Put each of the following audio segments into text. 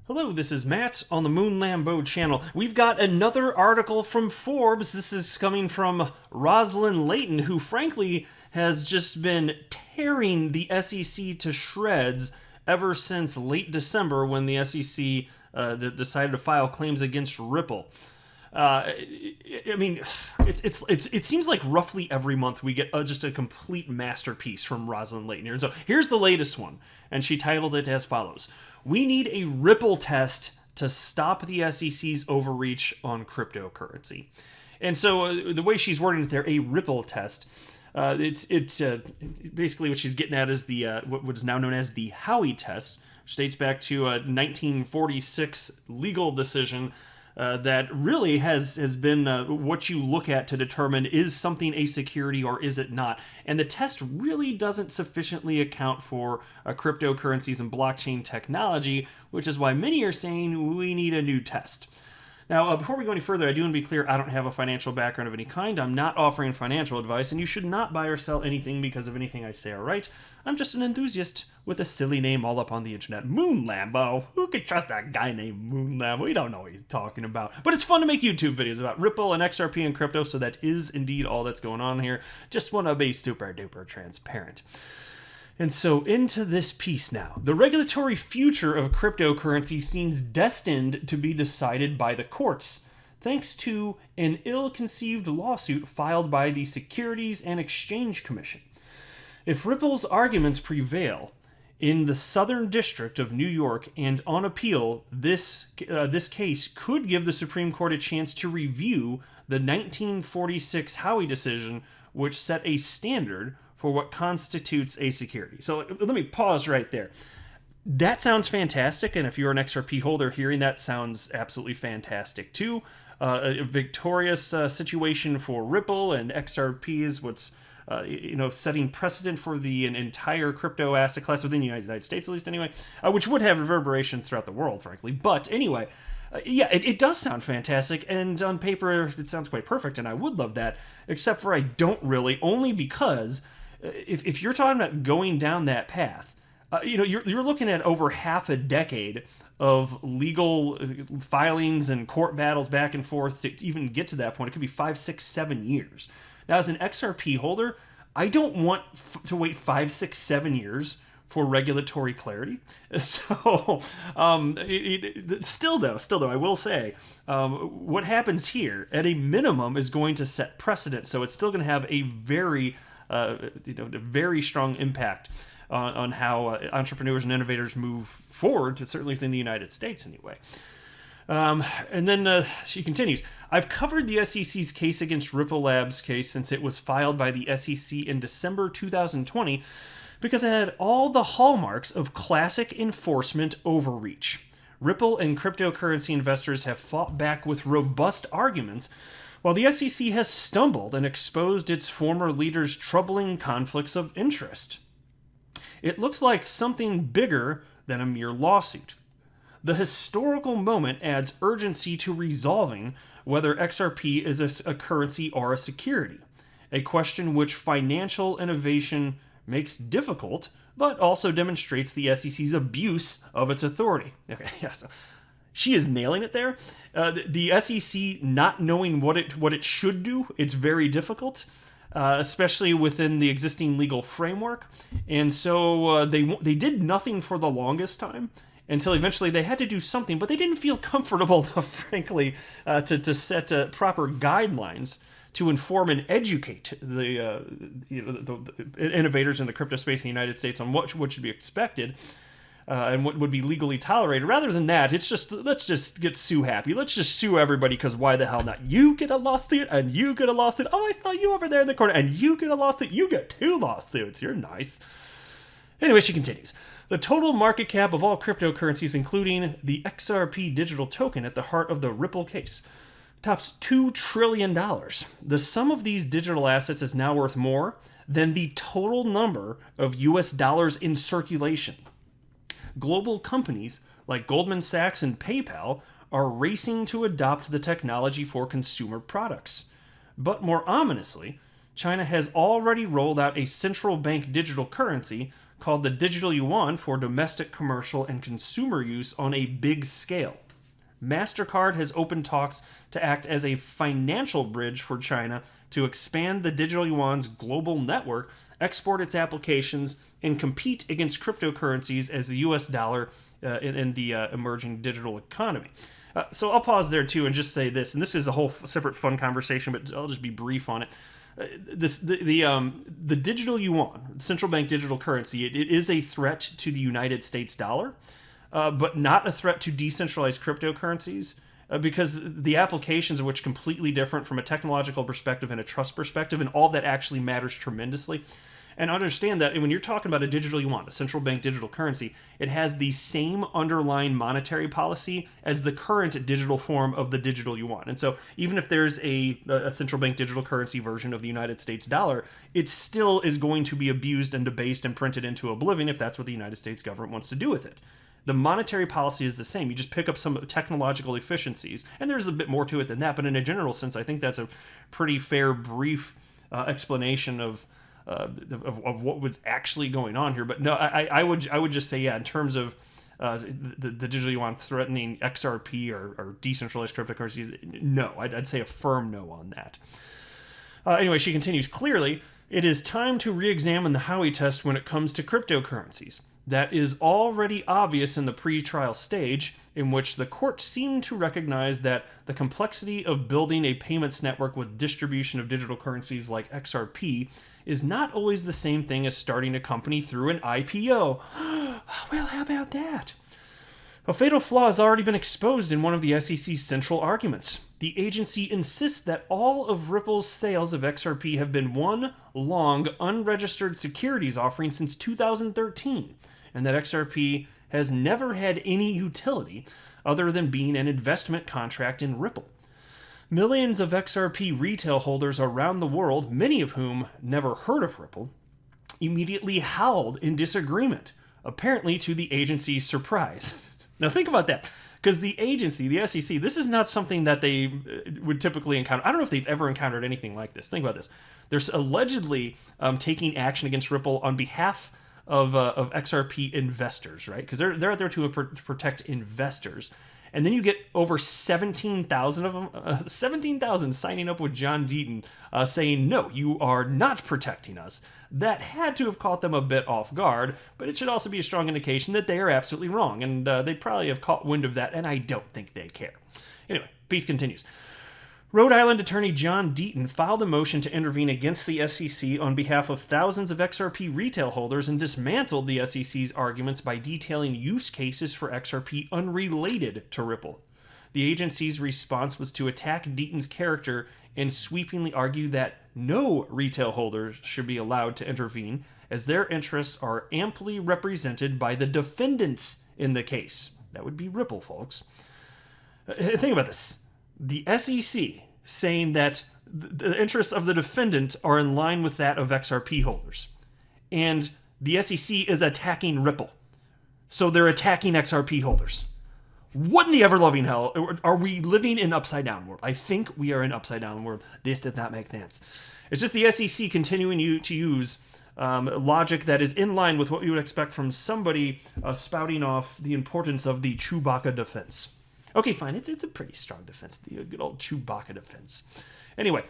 Hello, this is Matt on the Moon Lambo channel. We've got another article from Forbes. This is coming from Rosalind Layton, who frankly has just been tearing the SEC to shreds ever since late December when the SEC decided to file claims against Ripple. I mean, it seems like roughly every month we get just a complete masterpiece from Rosalind Layton here. And so here's the latest one, and she titled it as follows: "We need a Ripple test to stop the SEC's overreach on cryptocurrency." And so the way she's wording it there, a Ripple test, it's basically what she's getting at is the what is now known as the Howie Test, which dates back to a 1946 legal decision that really has been what you look at to determine is something a security or is it not. And the test really doesn't sufficiently account for cryptocurrencies and blockchain technology, which is why many are saying we need a new test. Now, before we go any further, I do want to be clear, I don't have a financial background of any kind. I'm not offering financial advice, and you should not buy or sell anything because of anything I say or write. I'm just an enthusiast with a silly name all up on the internet. Moon Lambo. Who could trust a guy named Moon Lambo? We don't know what he's talking about. But it's fun to make YouTube videos about Ripple and XRP and crypto, so that is indeed all that's going on here. Just want to be super duper transparent. And so into this piece now. The regulatory future of cryptocurrency seems destined to be decided by the courts, thanks to an ill-conceived lawsuit filed by the Securities and Exchange Commission. If Ripple's arguments prevail in the Southern District of New York and on appeal, this case could give the Supreme Court a chance to review the 1946 Howie decision, which set a standard for what constitutes a security. So let me pause right there. That sounds fantastic, and if you're an XRP holder, hearing that sounds absolutely fantastic too. A victorious situation for Ripple, and XRP is what's setting precedent for the entire crypto asset class within the United States, at least anyway, which would have reverberations throughout the world, frankly. But anyway, it does sound fantastic, and on paper it sounds quite perfect, and I would love that, except for I don't really, only because if you're talking about going down that path, you're looking at over half a decade of legal filings and court battles back and forth to even get to that point. It could be 5, 6, 7 years. Now, as an XRP holder, I don't want to wait 5, 6, 7 years for regulatory clarity. So, still though, I will say, what happens here at a minimum is going to set precedent. So it's still going to have a very strong impact on how entrepreneurs and innovators move forward, certainly within the United States anyway. And then she continues, "I've covered the SEC's case against Ripple Labs' case since it was filed by the SEC in December 2020 because it had all the hallmarks of classic enforcement overreach. Ripple and cryptocurrency investors have fought back with robust arguments, while the SEC has stumbled and exposed its former leaders' troubling conflicts of interest. It looks like something bigger than a mere lawsuit. The historical moment adds urgency to resolving whether XRP is a currency or a security, a question which financial innovation makes difficult, but also demonstrates the SEC's abuse of its authority." Okay, yeah, so she is nailing it there. The SEC not knowing what it should do, it's very difficult, especially within the existing legal framework. And so they did nothing for the longest time until eventually they had to do something, but they didn't feel comfortable enough, frankly, to set proper guidelines to inform and educate the innovators in the crypto space in the United States on what should be expected. And what would be legally tolerated. Rather than that, it's just, let's just get sue happy. Let's just sue everybody, because why the hell not? You get a lawsuit, and you get a lawsuit. Oh, I saw you over there in the corner, and you get a lawsuit. You get 2 lawsuits. You're nice. Anyway, she continues. "The total market cap of all cryptocurrencies, including the XRP digital token at the heart of the Ripple case, tops $2 trillion. The sum of these digital assets is now worth more than the total number of US dollars in circulation. Global companies like Goldman Sachs and PayPal are racing to adopt the technology for consumer products. But more ominously, China has already rolled out a central bank digital currency called the digital yuan for domestic, commercial, and consumer use on a big scale. MasterCard has opened talks to act as a financial bridge for China to expand the digital yuan's global network, export its applications, and compete against cryptocurrencies as the US dollar in the emerging digital economy. So I'll pause there too and just say this, and this is a whole separate fun conversation, but I'll just be brief on it. The digital yuan, central bank digital currency, it is a threat to the United States dollar, but not a threat to decentralized cryptocurrencies, because the applications of which are completely different from a technological perspective and a trust perspective, and all that actually matters tremendously. And understand that when you're talking about a digital yuan, a central bank digital currency, it has the same underlying monetary policy as the current digital form of the digital yuan. And so even if there's a central bank digital currency version of the United States dollar, it still is going to be abused and debased and printed into oblivion if that's what the United States government wants to do with it. The monetary policy is the same. You just pick up some technological efficiencies, and there's a bit more to it than that. But in a general sense, I think that's a pretty fair, brief explanation of what was actually going on here. But no, I would just say, yeah, in terms of the digital yuan threatening XRP or decentralized cryptocurrencies, no, I'd say a firm no on that. Anyway, she continues, clearly, it is time to re-examine the Howie test when it comes to cryptocurrencies. That is already obvious in the pre-trial stage, in which the court seemed to recognize that the complexity of building a payments network with distribution of digital currencies like XRP is not always the same thing as starting a company through an IPO. Well, how about that? A fatal flaw has already been exposed in one of the SEC's central arguments. The agency insists that all of Ripple's sales of XRP have been one long, unregistered securities offering since 2013, and that XRP has never had any utility other than being an investment contract in Ripple. Millions of XRP retail holders around the world, many of whom never heard of Ripple, immediately howled in disagreement, apparently to the agency's surprise. Now think about that, because the agency, the SEC, this is not something that they would typically encounter. I don't know if they've ever encountered anything like this. Think about this. They're allegedly taking action against Ripple on behalf of XRP investors, right? Because they're out there to protect investors. And then you get over 17,000 of them, 17,000 signing up with John Deaton saying, no, you are not protecting us. That had to have caught them a bit off guard, but it should also be a strong indication that they are absolutely wrong. And they probably have caught wind of that, and I don't think they care. Anyway, piece continues. Rhode Island attorney John Deaton filed a motion to intervene against the SEC on behalf of thousands of XRP retail holders and dismantled the SEC's arguments by detailing use cases for XRP unrelated to Ripple. The agency's response was to attack Deaton's character and sweepingly argue that no retail holders should be allowed to intervene, as their interests are amply represented by the defendants in the case. That would be Ripple, folks. Think about this. The SEC saying that the interests of the defendant are in line with that of XRP holders. And the SEC is attacking Ripple. So they're attacking XRP holders. What in the ever-loving hell? Are we living in upside down world? I think we are in upside down world. This does not make sense. It's just the SEC continuing to use logic that is in line with what you would expect from somebody spouting off the importance of the Chewbacca defense. Okay, fine. It's a pretty strong defense, the good old Chewbacca defense. Anyway,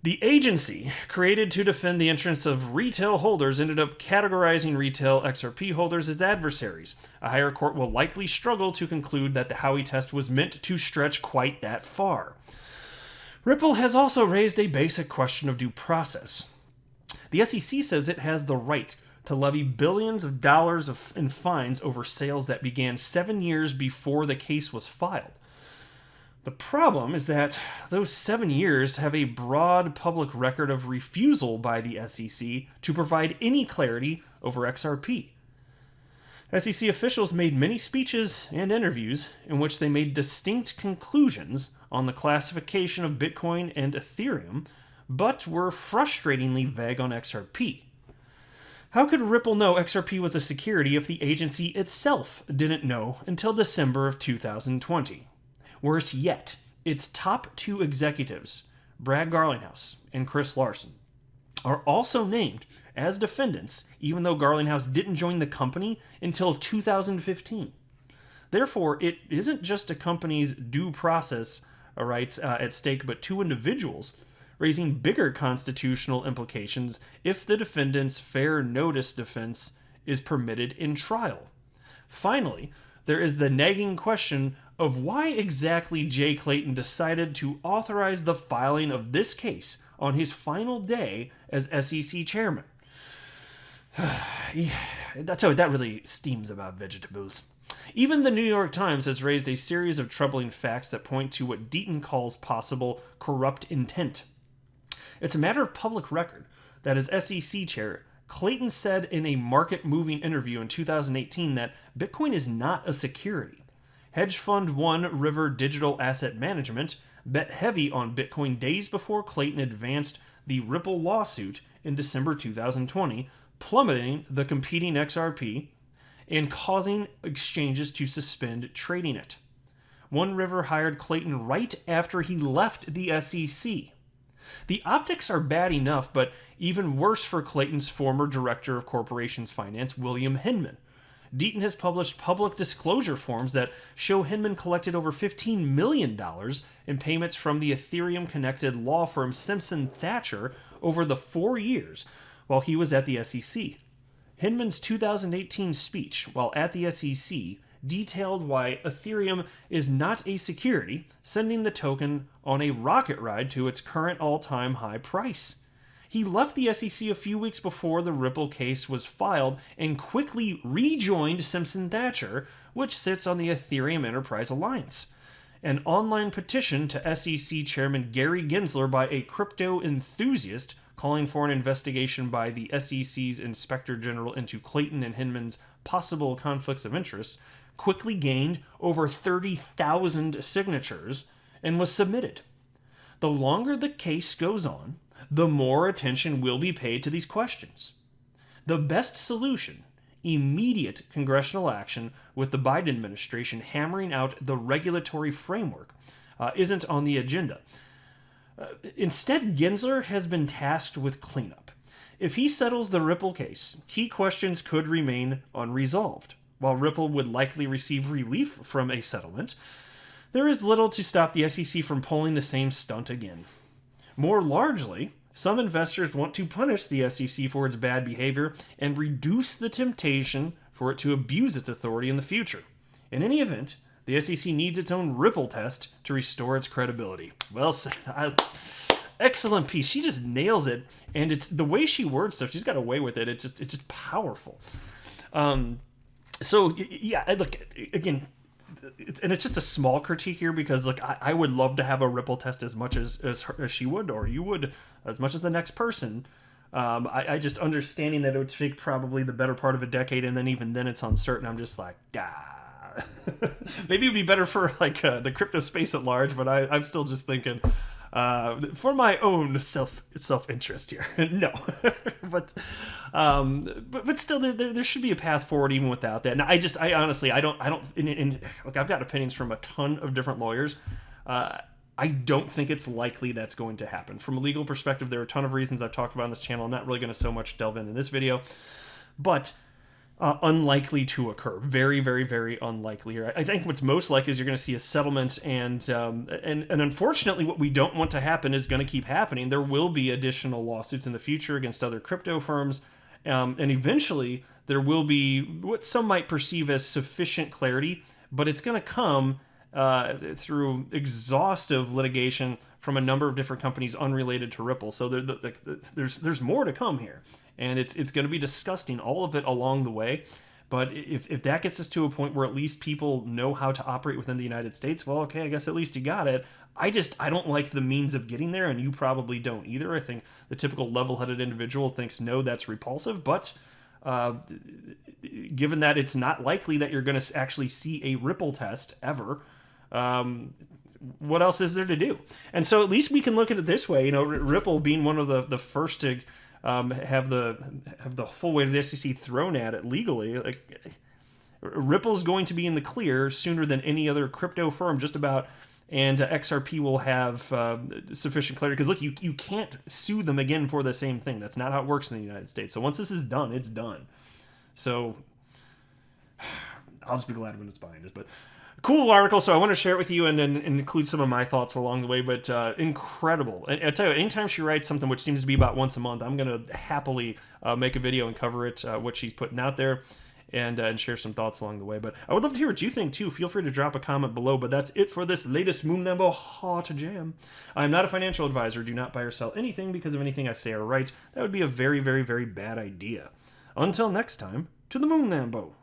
the agency created to defend the interests of retail holders ended up categorizing retail XRP holders as adversaries. A higher court will likely struggle to conclude that the Howie test was meant to stretch quite that far. Ripple has also raised a basic question of due process. The SEC says it has the right to levy billions of dollars in fines over sales that began 7 years before the case was filed. The problem is that those 7 years have a broad public record of refusal by the SEC to provide any clarity over XRP. SEC officials made many speeches and interviews in which they made distinct conclusions on the classification of Bitcoin and Ethereum, but were frustratingly vague on XRP. How could Ripple know XRP was a security if the agency itself didn't know until December of 2020? Worse yet, its top two executives, Brad Garlinghouse and Chris Larson, are also named as defendants, even though Garlinghouse didn't join the company until 2015. Therefore, it isn't just a company's due process rights at stake, but two individuals, raising bigger constitutional implications if the defendant's fair notice defense is permitted in trial. Finally, there is the nagging question of why exactly Jay Clayton decided to authorize the filing of this case on his final day as SEC chairman. Yeah, that really steams about vegetables. Even the New York Times has raised a series of troubling facts that point to what Deaton calls possible corrupt intent. It's a matter of public record that as SEC chair, Clayton said in a market-moving interview in 2018 that Bitcoin is not a security. Hedge fund One River Digital Asset Management bet heavy on Bitcoin days before Clayton advanced the Ripple lawsuit in December 2020, plummeting the competing XRP and causing exchanges to suspend trading it. One River hired Clayton right after he left the SEC. The optics are bad enough, but even worse for Clayton's former director of corporations finance, William Hinman. Deaton has published public disclosure forms that show Hinman collected over $15 million in payments from the Ethereum-connected law firm Simpson Thacher over the 4 years while he was at the SEC. Hinman's 2018 speech, while at the SEC, detailed why Ethereum is not a security, sending the token on a rocket ride to its current all-time high price. He left the SEC a few weeks before the Ripple case was filed and quickly rejoined Simpson Thacher, which sits on the Ethereum Enterprise Alliance. An online petition to SEC Chairman Gary Gensler by a crypto enthusiast calling for an investigation by the SEC's Inspector General into Clayton and Hinman's possible conflicts of interest quickly gained over 30,000 signatures and was submitted. The longer the case goes on, the more attention will be paid to these questions. The best solution, immediate congressional action with the Biden administration hammering out the regulatory framework, isn't on the agenda. Instead, Gensler has been tasked with cleanup. If he settles the Ripple case, key questions could remain unresolved. While Ripple would likely receive relief from a settlement, there is little to stop the SEC from pulling the same stunt again. More largely, some investors want to punish the SEC for its bad behavior and reduce the temptation for it to abuse its authority in the future. In any event, the SEC needs its own Ripple test to restore its credibility. Well said. Excellent piece. She just nails it, and it's the way she words stuff. She's got a way with it. It's just powerful. So yeah, look again. It's just a small critique here because look, I would love to have a Ripple test as much as she would, or you would, as much as the next person. I just understanding that it would take probably the better part of a decade, and then even then it's uncertain. I'm just like, maybe it'd be better for like the crypto space at large, but I'm still just thinking for my own self-interest here. No, but still there should be a path forward even without that. And I honestly don't look, I've got opinions from a ton of different lawyers. I don't think it's likely that's going to happen. From a legal perspective, there are a ton of reasons I've talked about on this channel. I'm not really going to so much delve into this video, but unlikely to occur. Very, very, very unlikely here. I think what's most likely is you're going to see a settlement, and unfortunately, what we don't want to happen is going to keep happening. There will be additional lawsuits in the future against other crypto firms, and eventually there will be what some might perceive as sufficient clarity, but it's going to come through exhaustive litigation from a number of different companies unrelated to Ripple. So there's more to come here, and it's going to be disgusting, all of it along the way. But if that gets us to a point where at least people know how to operate within the United States, well, okay, I guess at least you got it. I don't like the means of getting there, and you probably don't either. I think the typical level-headed individual thinks, no, that's repulsive, but given that it's not likely that you're going to actually see a Ripple test ever, what else is there to do? And so at least we can look at it this way, you know, Ripple being one of the first to have the full weight of the SEC thrown at it legally. Like, Ripple's going to be in the clear sooner than any other crypto firm, just about. And XRP will have sufficient clarity. Because look, you can't sue them again for the same thing. That's not how it works in the United States. So once this is done, it's done. So I'll just be glad when it's behind us. But cool article. So I want to share it with you and include some of my thoughts along the way. But incredible. And I tell you, anytime she writes something which seems to be about once a month, I'm going to happily make a video and cover it, what she's putting out there. And share some thoughts along the way. But I would love to hear what you think, too. Feel free to drop a comment below. But that's it for this latest Moon Lambo Hot Jam. I'm not a financial advisor. Do not buy or sell anything because of anything I say or write. That would be a very, very, very bad idea. Until next time, to the Moon Lambo.